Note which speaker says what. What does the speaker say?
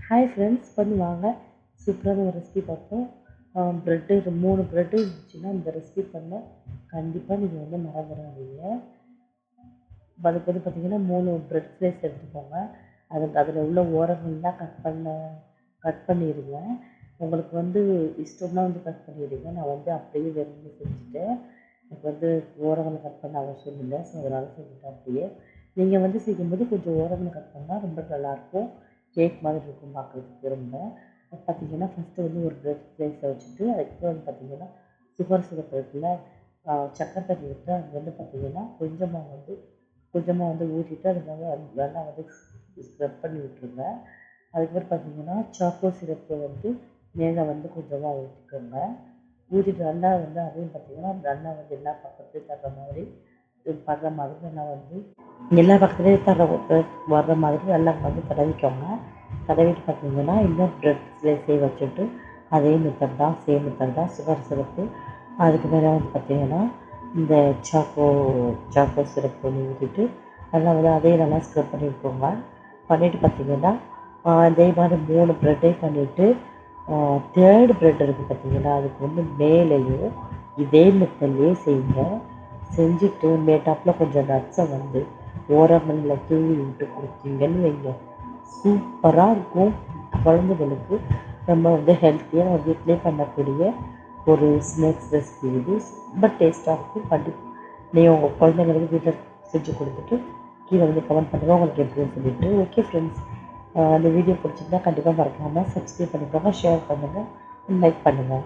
Speaker 1: Hi friends, வாங்க சூப்பரான ஒரு ரெசிபி பார்ப்போம். ப்ரெட்டு 3 ப்ரெட்டு இருந்துச்சுன்னா இந்த ரெசிபி பண்ண கண்டிப்பாக நீங்கள் மறந்துடாதீங்க. அதுக்கு பார்த்திங்கன்னா 3 ப்ரெட் ஸ்லைஸ் எடுத்துக்கோங்க. அதில் உள்ள ஓரங்கள்லாம் கட் பண்ணிடுங்க. உங்களுக்கு இஷ்டம்னா கட் பண்ணிடுங்க. நான் அப்படியே வெறுமனே செஞ்சுட்டேன். எனக்கு ஓரங்களை கட் பண்ண அவசியம் இல்லை. ஸோ அதனால் செஞ்சுட்டேன் அப்படியே. நீங்கள் செய்யும்போது கொஞ்சம் ஓரங்களை கட் பண்ணால் ரொம்ப நல்லாயிருக்கும். கேக் மாதிரி இருக்கும் பார்க்குறதுக்கு ரொம்ப. பார்த்திங்கன்னா ஃபஸ்ட்டு ஒரு ப்ரெட் ஸ்லைஸை வச்சுட்டு அதுக்கப்புறம் பார்த்திங்கன்னா சுகர் சிரப் இருக்குல்ல, சக்கரை தண்ணி விட்டு அது பார்த்திங்கன்னா கொஞ்சமாக ஊற்றிட்டு அது நல்லா ஸ்ப்ரெட் பண்ணி விட்டுருங்க. அதுக்கப்புறம் பார்த்திங்கன்னா சாக்கோ சிரப்பு மேலே கொஞ்சமாக ஊற்றிக்கோங்க. ஊற்றிட்டு நல்லா அதையும் பார்த்திங்கன்னா நல்லா எல்லா பக்கத்துலையும் படுற மாதிரி நல்லா எல்லா பக்கத்துலேயும் வர்ற மாதிரி நல்லா தடவிக்கோங்க. தடவிட்டு பார்த்திங்கன்னா இன்னும் ப்ரெட் ஸ்லைஸே வச்சுட்டு அதே மெத்தட் தான், சேம் மெத்தட் தான். சுகர் சிரப்பு அதுக்கு மேலே பார்த்திங்கன்னா இந்த சாக்கோ சிரப்பு ஊற்றிட்டு நல்லா அதையும் நல்லா ஸ்ப்ரெட் பண்ணிக்கோங்க. பண்ணிவிட்டு பார்த்திங்கன்னா அதே மாதிரி 3 ப்ரெட்டையும் பண்ணிவிட்டு தேர்டு ப்ரெட் இருக்குது பார்த்திங்கன்னா அதுக்கு மேலேயும் இதே மெத்தட்லேயே செய்யுங்க. செஞ்சுட்டு மேட்டாப்பில் கொஞ்சம் நட்ஸை ஓரங்களில் தூவி விட்டு கொடுத்தீங்கன்னு வைங்க, சூப்பராக இருக்கும். குழந்தைகளுக்கு நம்ம ஹெல்த்தியாக வீட்டிலே பண்ணக்கூடிய ஒரு ஸ்நாக்ஸ் ரெசிபி இது. ரொம்ப டேஸ்ட்டாக இருக்கும். கண்டிப்பாக நீங்கள் உங்கள் குழந்தைங்களுக்கு வீட்டில் செஞ்சு கொடுத்துட்டு கீழே கமெண்ட் பண்ணுங்கள் உங்களுக்கு எப்படின்னு சொல்லிவிட்டு. ஓகே ஃப்ரெண்ட்ஸ், அந்த வீடியோ பிடிச்சிருந்தா கண்டிப்பாக மறக்காமல் சப்ஸ்கிரைப் பண்ணிக்கோங்க, ஷேர் பண்ணுங்கள், லைக் பண்ணுங்கள்.